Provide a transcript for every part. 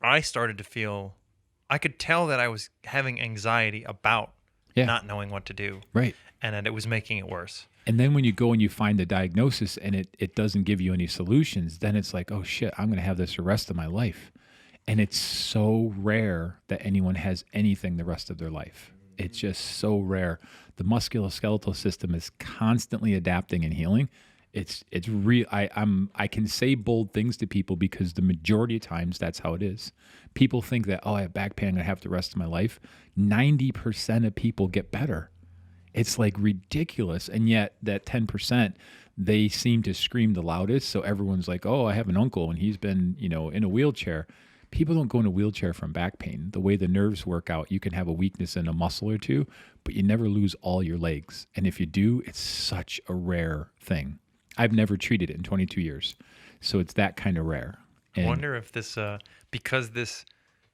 I started to feel, I could tell that I was having anxiety about not knowing what to do. Right. And that it was making it worse. And then when you go and you find the diagnosis and it doesn't give you any solutions, then it's like, oh shit, I'm going to have this the rest of my life. And it's so rare that anyone has anything the rest of their life. It's just so rare. The musculoskeletal system is constantly adapting and healing. It's real. I can say bold things to people because the majority of times that's how it is. People think that, oh, I have back pain, I'm going to have the rest of my life. 90% of people get better. It's like ridiculous. And yet that 10%, they seem to scream the loudest. So everyone's like, oh, I have an uncle and he's been, in a wheelchair. People don't go in a wheelchair from back pain. The way the nerves work out, you can have a weakness in a muscle or two, but you never lose all your legs. And if you do, it's such a rare thing. I've never treated it in 22 years. So it's that kind of rare. And I wonder if this, because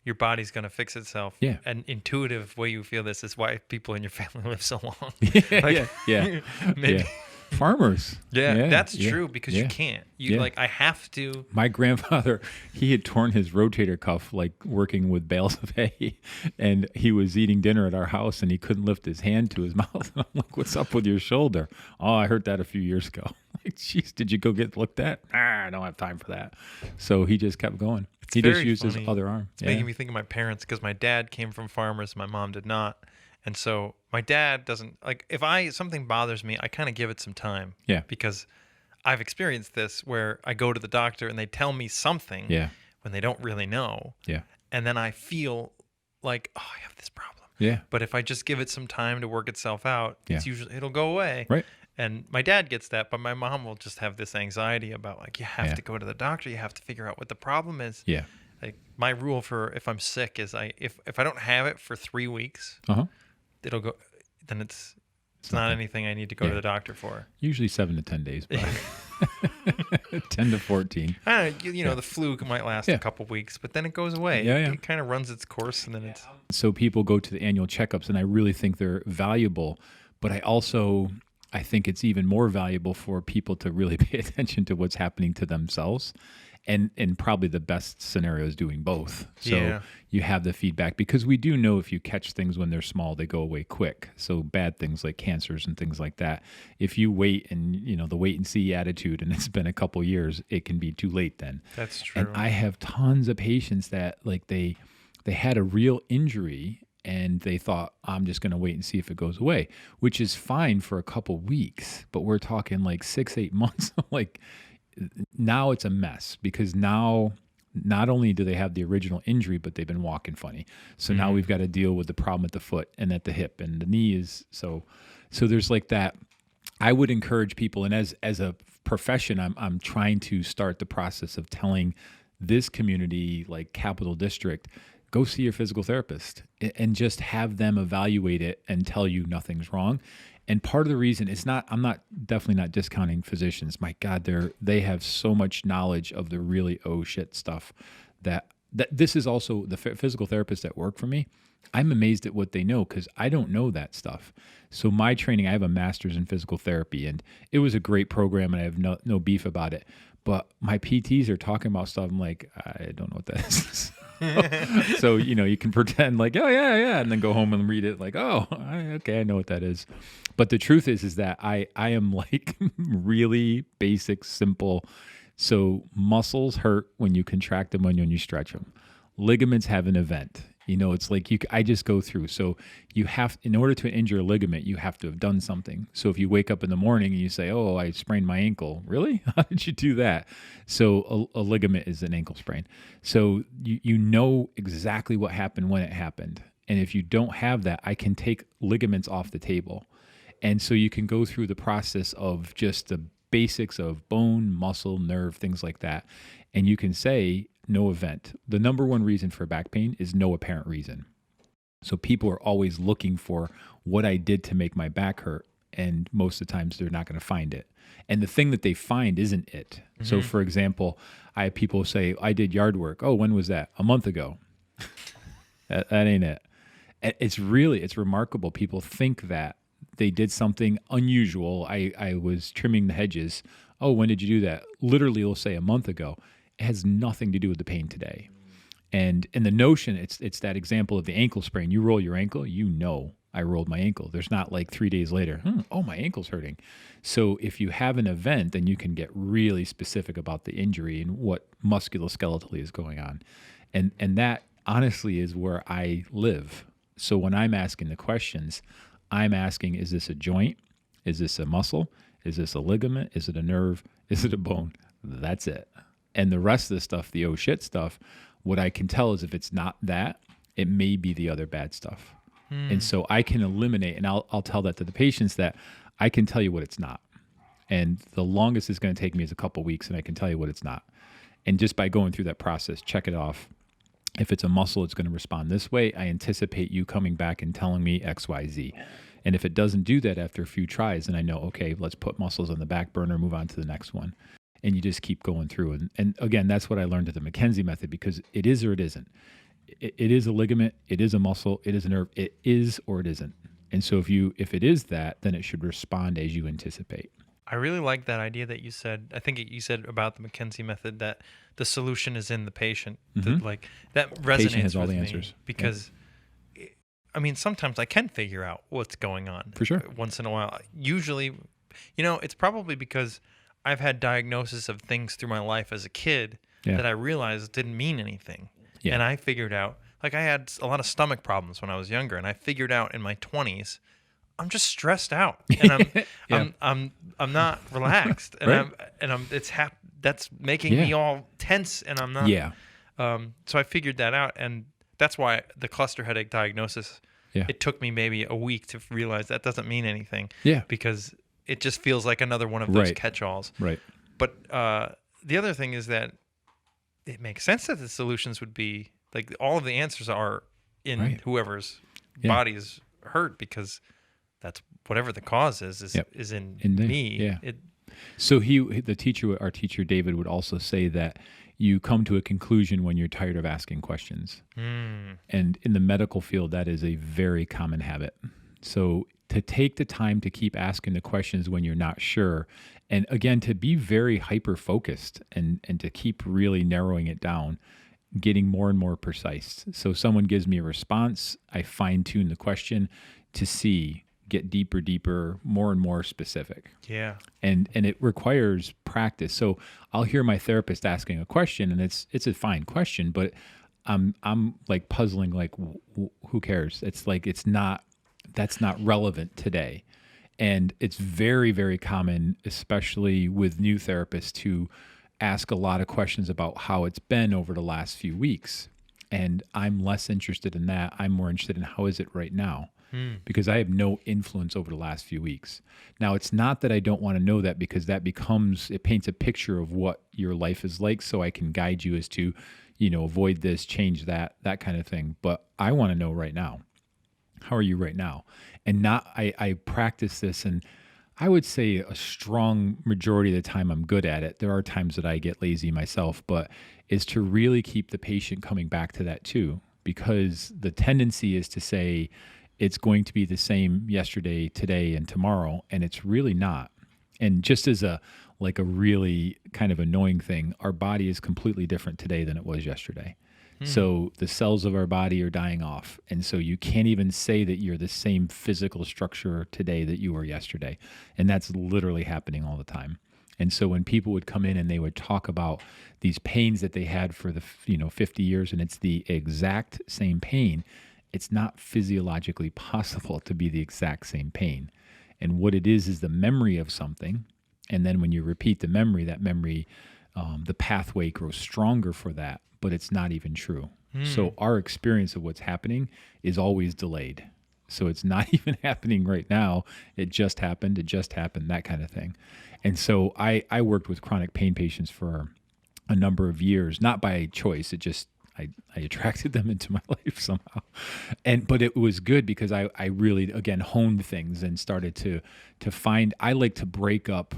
your body's going to fix itself. Yeah. An intuitive way you feel this is why people in your family live so long. Yeah. Maybe. Yeah. Farmers. Yeah, that's true because you can't. I have to. My grandfather, he had torn his rotator cuff like working with bales of hay, and he was eating dinner at our house and he couldn't lift his hand to his mouth. And I'm like, what's up with your shoulder? Oh, I hurt that a few years ago. Like, geez, did you go get looked at? I don't have time for that. So he just kept going. He just used his other arm. It's making me think of my parents because my dad came from farmers, my mom did not. And so my dad doesn't, like, if something bothers me, I kind of give it some time. Yeah. Because I've experienced this where I go to the doctor and they tell me something when they don't really know. Yeah. And then I feel like, oh, I have this problem. Yeah. But if I just give it some time to work itself out, it'll go away. Right. And my dad gets that, but my mom will just have this anxiety about, like, you have to go to the doctor. You have to figure out what the problem is. Yeah. Like, my rule for if I'm sick is if I don't have it for 3 weeks, it'll go, then it's not anything I need to go to the doctor for. Usually 7 to 10 days, but 10 to 14. The flu might last a couple weeks, but then it goes away. It kind of runs its course, and then it's... So people go to the annual checkups, and I really think they're valuable, but I think it's even more valuable for people to really pay attention to what's happening to themselves. And probably the best scenario is doing both. So you have the feedback, because we do know if you catch things when they're small, they go away quick. So bad things like cancers and things like that, if you wait and, the wait and see attitude, and it's been a couple years, it can be too late then. That's true. And I have tons of patients that, like, they had a real injury and they thought, I'm just going to wait and see if it goes away, which is fine for a couple weeks, but we're talking like 6-8 months. Like, now it's a mess, because now not only do they have the original injury, but they've been walking funny. So now we've got to deal with the problem at the foot and at the hip and the knee is so there's like that. I would encourage people, and as a profession, I'm trying to start the process of telling this community, like Capital District, go see your physical therapist and just have them evaluate it and tell you nothing's wrong. And part of the reason I'm definitely not discounting physicians. My God, they have so much knowledge of the really shit stuff that this is also the physical therapists that work for me. I'm amazed at what they know, because I don't know that stuff. So my training, I have a master's in physical therapy, and it was a great program, and I have no beef about it. But my PTs are talking about stuff. I'm like, I don't know what that is. So, you can pretend like, oh, yeah, and then go home and read it like, oh, okay, I know what that is. But the truth is that I am like really basic, simple. So muscles hurt when you contract them, when you stretch them. Ligaments have an event. It's like I just go through. So in order to injure a ligament, you have to have done something. So if you wake up in the morning and you say, oh, I sprained my ankle. Really? How did you do that? So a ligament is an ankle sprain. So you know exactly what happened when it happened. And if you don't have that, I can take ligaments off the table. And so you can go through the process of just the basics of bone, muscle, nerve, things like that. And you can say, no event. The number one reason for back pain is no apparent reason. So people are always looking for what I did to make my back hurt. And most of the times they're not going to find it. And the thing that they find isn't it. Mm-hmm. So for example, I have people say, I did yard work. Oh, when was that? A month ago. that ain't it. It's remarkable. People think that they did something unusual. I was trimming the hedges. Oh, when did you do that? Literally, they'll say a month ago. It has nothing to do with the pain today. And in the notion, it's that example of the ankle sprain. You roll your ankle, I rolled my ankle. There's not like 3 days later, oh, my ankle's hurting. So if you have an event, then you can get really specific about the injury and what musculoskeletally is going on. And that honestly is where I live. So when I'm asking the questions, I'm asking, is this a joint? Is this a muscle? Is this a ligament? Is it a nerve? Is it a bone? That's it. And the rest of the stuff, the oh shit stuff, what I can tell is if it's not that, it may be the other bad stuff. And so I can eliminate, and I'll tell that to the patients, that I can tell you what it's not. And the longest it's going to take me is a couple weeks, and I can tell you what it's not. And just by going through that process, check it off. If it's a muscle, it's going to respond this way. I anticipate you coming back and telling me X, Y, Z. And if it doesn't do that after a few tries, then I know, okay, let's put muscles on the back burner, move on to the next one. And you just keep going through. And again, that's what I learned at the McKenzie Method, because it is or it isn't. It is a ligament, it is a muscle, it is a nerve, it is or it isn't. And so if it is that, then it should respond as you anticipate. I really like that idea that you said. I think you said about the McKenzie Method that the solution is in the patient. That resonates Patient has all with the me answers. because, I mean, sometimes I can figure out what's going on. For sure. Once in a while. Usually, it's probably because I've had diagnosis of things through my life as a kid that I realized didn't mean anything. Yeah. And I figured out, like I had a lot of stomach problems when I was younger, and I figured out in my 20s, I'm just stressed out, and I'm not relaxed, and right. That's making me all tense, and I'm not. Yeah. So I figured that out, and that's why the cluster headache diagnosis. Yeah. It took me maybe a week to realize that doesn't mean anything. Yeah. Because it just feels like another one of those catch-alls. Right. But the other thing is that it makes sense that the solutions would be like all of the answers are in whoever's body is hurt, because that's whatever the cause is in me. Yeah. So our teacher David would also say that you come to a conclusion when you're tired of asking questions. And in the medical field, that is a very common habit. So to take the time to keep asking the questions when you're not sure, and again, to be very hyper-focused and to keep really narrowing it down, getting more and more precise. So someone gives me a response, I fine-tune the question to get deeper, more and more specific. Yeah. And it requires practice. So I'll hear my therapist asking a question, and it's a fine question, but I'm like puzzling, like, who cares? It's like, that's not relevant today. And it's very, very common, especially with new therapists, to ask a lot of questions about how it's been over the last few weeks. And I'm less interested in that. I'm more interested in how is it right now? Because I have no influence over the last few weeks. Now, it's not that I don't want to know that, because it paints a picture of what your life is like, so I can guide you as to, avoid this, change that kind of thing. But I want to know right now. How are you right now? And I practice this, and I would say a strong majority of the time I'm good at it. There are times that I get lazy myself, but is to really keep the patient coming back to that too, because the tendency is to say it's going to be the same yesterday, today, and tomorrow, and it's really not. And just as a really kind of annoying thing, our body is completely different today than it was yesterday. So the cells of our body are dying off. And so you can't even say that you're the same physical structure today that you were yesterday. And that's literally happening all the time. And so when people would come in and they would talk about these pains that they had for the 50 years, and it's the exact same pain, it's not physiologically possible to be the exact same pain. And what it is the memory of something. And then when you repeat the memory, that memory, the pathway grows stronger for that. But it's not even true. So our experience of what's happening is always delayed. So it's not even happening right now. It just happened, that kind of thing. And so I worked with chronic pain patients for a number of years, not by choice. It just, I attracted them into my life somehow. But it was good because I really, again, honed things and started to find, I like to break up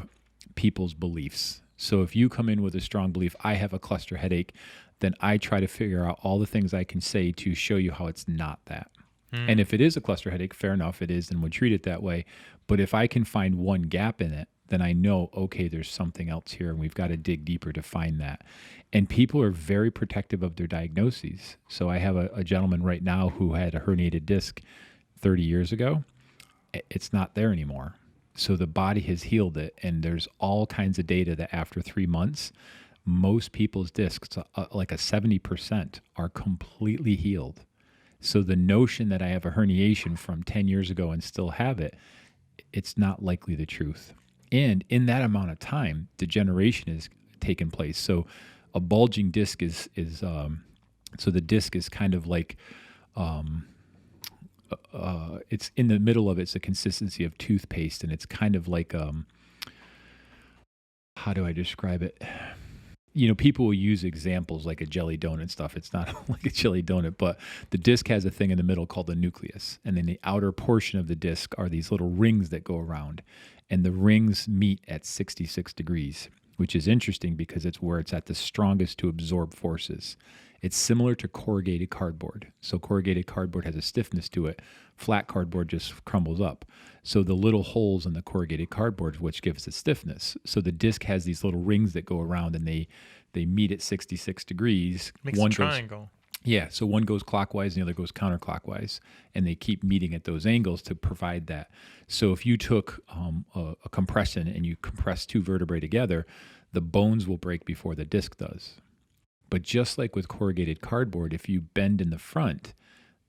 people's beliefs. So if you come in with a strong belief, I have a cluster headache, then I try to figure out all the things I can say to show you how it's not that. And if it is a cluster headache, fair enough, it is, and we'll treat it that way. But if I can find one gap in it, then I know, okay, there's something else here, and we've got to dig deeper to find that. And people are very protective of their diagnoses. So I have a gentleman right now who had a herniated disc 30 years ago. It's not there anymore. So the body has healed it, and there's all kinds of data that after 3 months, most people's discs, like a 70%, are completely healed. So the notion that I have a herniation from 10 years ago and still have it, it's not likely the truth. And in that amount of time, degeneration has taken place. So a bulging disc is so the disc is kind of like, it's in the middle of it's the consistency of toothpaste, and it's kind of like, how do I describe it? People will use examples like a jelly donut stuff. It's not like a jelly donut, but the disc has a thing in the middle called the nucleus. And then the outer portion of the disc are these little rings that go around. And the rings meet at 66 degrees, which is interesting because it's where it's at the strongest to absorb forces. It's similar to corrugated cardboard. So corrugated cardboard has a stiffness to it. Flat cardboard just crumbles up. So the little holes in the corrugated cardboard is which gives it stiffness. So the disc has these little rings that go around, and they meet at 66 degrees. Makes a triangle. Yeah, so one goes clockwise and the other goes counterclockwise, and they keep meeting at those angles to provide that. So if you took a compression and you compress two vertebrae together, the bones will break before the disc does. But just like with corrugated cardboard, if you bend in the front,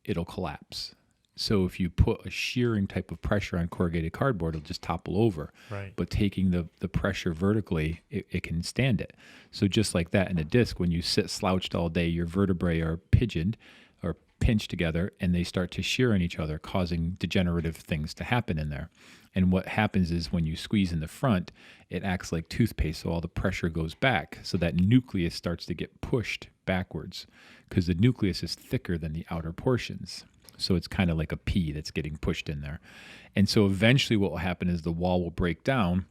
it'll collapse. So if you put a shearing type of pressure on corrugated cardboard, it'll just topple over. Right. But taking the pressure vertically, it can stand it. So just like that in a disc, when you sit slouched all day, your vertebrae are pigeoned or pinched together, and they start to shear on each other, causing degenerative things to happen in there. And what happens is when you squeeze in the front, it acts like toothpaste, so all the pressure goes back. So that nucleus starts to get pushed backwards because the nucleus is thicker than the outer portions. So it's kind of like a pea that's getting pushed in there. And so eventually what will happen is the wall will break down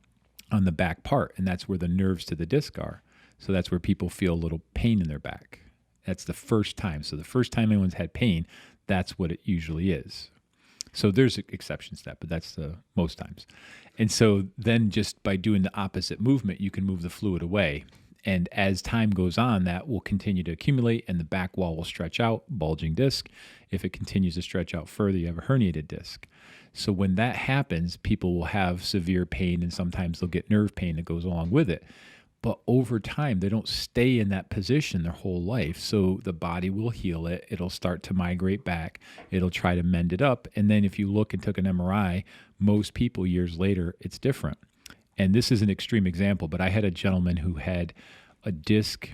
on the back part, and that's where the nerves to the disc are. So that's where people feel a little pain in their back. That's the first time. So the first time anyone's had pain, that's what it usually is. So there's exceptions to that, but that's the most times. And so then just by doing the opposite movement, you can move the fluid away. And as time goes on, that will continue to accumulate, and the back wall will stretch out, bulging disc. If it continues to stretch out further, you have a herniated disc. So when that happens, people will have severe pain, and sometimes they'll get nerve pain that goes along with it. But over time, they don't stay in that position their whole life. So the body will heal it. It'll start to migrate back. It'll try to mend it up. And then if you look and took an MRI, most people years later, it's different. And this is an extreme example, but I had a gentleman who had a disc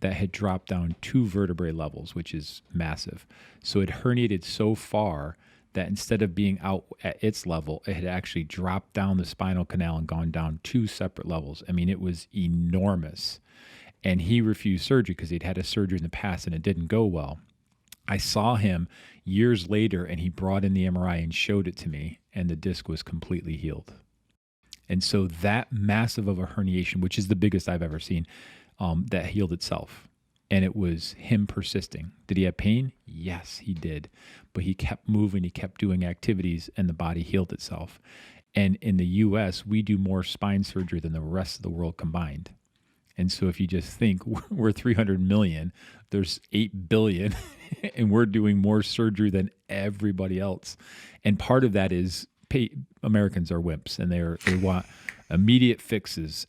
that had dropped down 2 vertebrae levels, which is massive. So it herniated so far that instead of being out at its level, it had actually dropped down the spinal canal and gone down 2 separate levels. I mean, it was enormous. And he refused surgery because he'd had a surgery in the past and it didn't go well. I saw him years later, and he brought in the MRI and showed it to me, and the disc was completely healed. And so that massive of a herniation, which is the biggest I've ever seen, that healed itself. And it was him persisting. Did he have pain? Yes, he did. But he kept moving, he kept doing activities, and the body healed itself. And in the U.S., we do more spine surgery than the rest of the world combined. And so if you just think we're 300 million, there's 8 billion, and we're doing more surgery than everybody else. And part of that is Americans are wimps, and they want immediate fixes.